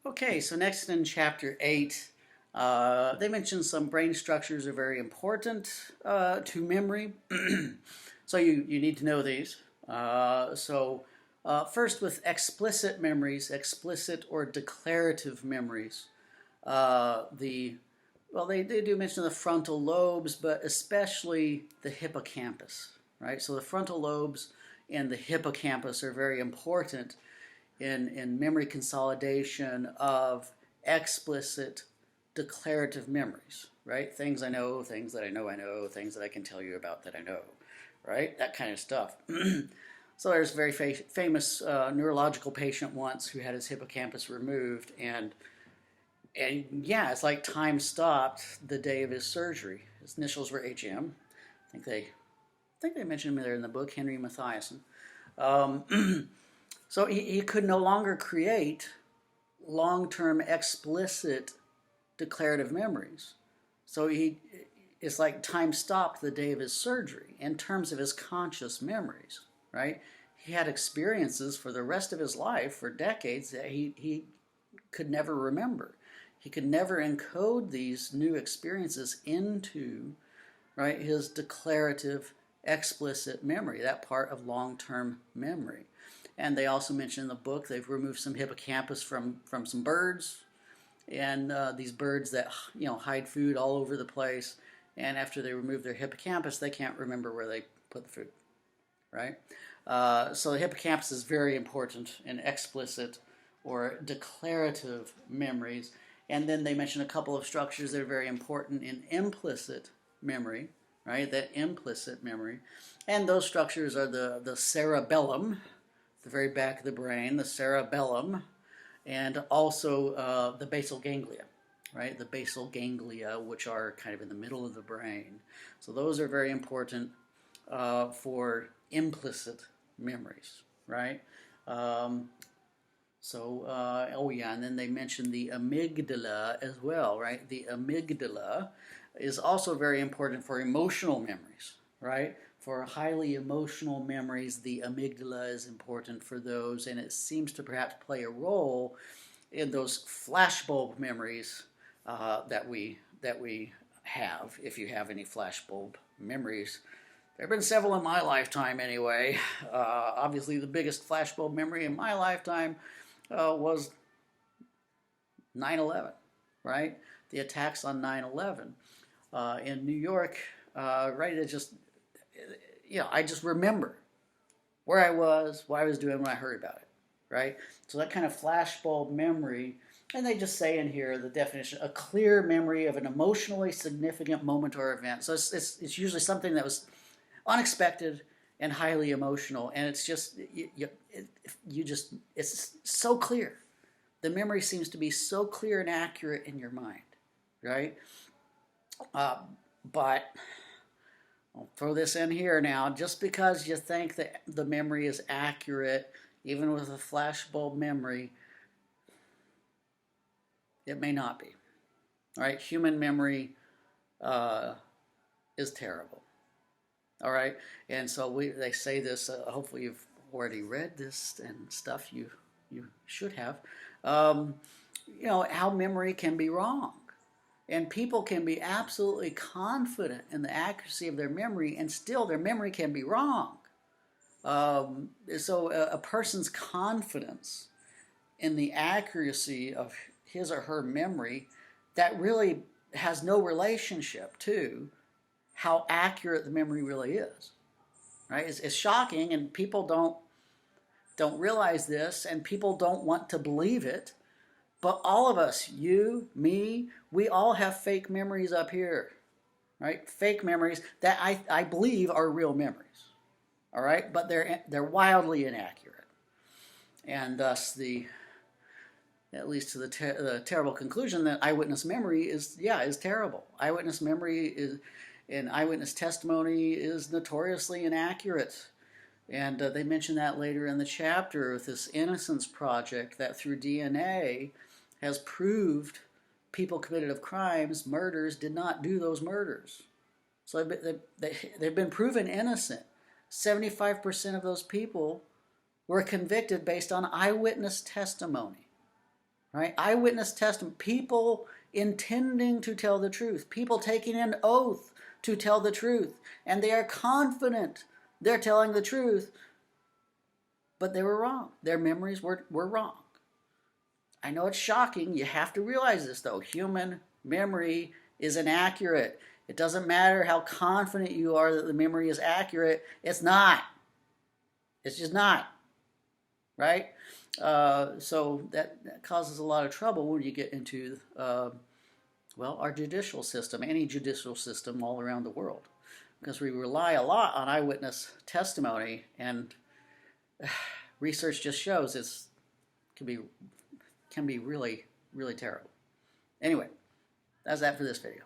Okay, so next in chapter 8, they mention some brain structures are very important to memory. So you need to know these. First with explicit memories, explicit or declarative memories. The well, they do mention the frontal lobes, but especially the hippocampus, right? So the frontal lobes and the hippocampus are very important in memory consolidation of explicit declarative memories, right? Things I know, things that I know, things that I can tell you about that I know, right? That kind of stuff. So there's a very famous neurological patient once who had his hippocampus removed, and yeah, it's like time stopped the day of his surgery. His initials were HM. I think they mentioned him there in the book, Henry Mathiasen. Um, so he could no longer create long-term explicit declarative memories. So it's like time stopped the day of his surgery in terms of his conscious memories, right? He had experiences for the rest of his life, for decades, that he could never remember. He could never encode these new experiences into, right, his declarative explicit memory, that part of long-term memory. And they also mention in the book they've removed some hippocampus from some birds, and these birds that hide food all over the place. And after they remove their hippocampus, they can't remember where they put the food, right? So the hippocampus is very important in explicit or declarative memories. And then they mention a couple of structures that are very important in implicit memory, right? That implicit memory. And those structures are the cerebellum, the very back of the brain, the cerebellum, and also the basal ganglia, right? The basal ganglia, which are kind of in the middle of the brain. So those are very important for implicit memories, right? Oh yeah, and then they mentioned the amygdala as well, right? The amygdala is also very important for emotional memories, right? For highly emotional memories, the amygdala is important for those, and it seems to perhaps play a role in those flashbulb memories that we have. If you have any flashbulb memories, there have been several in my lifetime anyway. Obviously, the biggest flashbulb memory in my lifetime was 9/11, right? The attacks on 9/11 in New York, right? I just remember where I was, what I was doing when I heard about it, right? So that kind of flashbulb memory, and they just say in here the definition: a clear memory of an emotionally significant moment or event. So it's usually something that was unexpected and highly emotional, and it's just it's so clear. The memory seems to be so clear and accurate in your mind, right? But I'll throw this in here now. Just because you think that the memory is accurate, even with a flashbulb memory, it may not be. All right, human memory is terrible. All right, and so they say this. Hopefully, you've already read this and stuff. You should have. Um, how memory can be wrong, and people can be absolutely confident in the accuracy of their memory, and still their memory can be wrong. So a person's confidence in the accuracy of his or her memory, that really has no relationship to how accurate the memory really is, right? It's shocking, and people don't realize this, and people don't want to believe it. But all of us, you, me, we all have fake memories up here, right? Fake memories that I believe are real memories, all right? But they're wildly inaccurate, and thus that leads to the terrible conclusion that eyewitness memory is terrible. Eyewitness memory is, and eyewitness testimony is notoriously inaccurate. And they mention that later in the chapter with this Innocence Project, that through DNA has proved people committed of crimes, murders, did not do those murders. So they've been proven innocent. 75% of those people were convicted based on eyewitness testimony, right? Eyewitness testimony, people intending to tell the truth, people taking an oath to tell the truth, and they are confident they're telling the truth, but they were wrong. Their memories were wrong. I know it's shocking. You have to realize this, though. Human memory is inaccurate. It doesn't matter how confident you are that the memory is accurate. It's not. It's just not. Right? So that causes a lot of trouble when you get into, well, our judicial system, any judicial system all around the world. Because we rely a lot on eyewitness testimony, and research just shows it can be really, really terrible. Anyway, that's that for this video.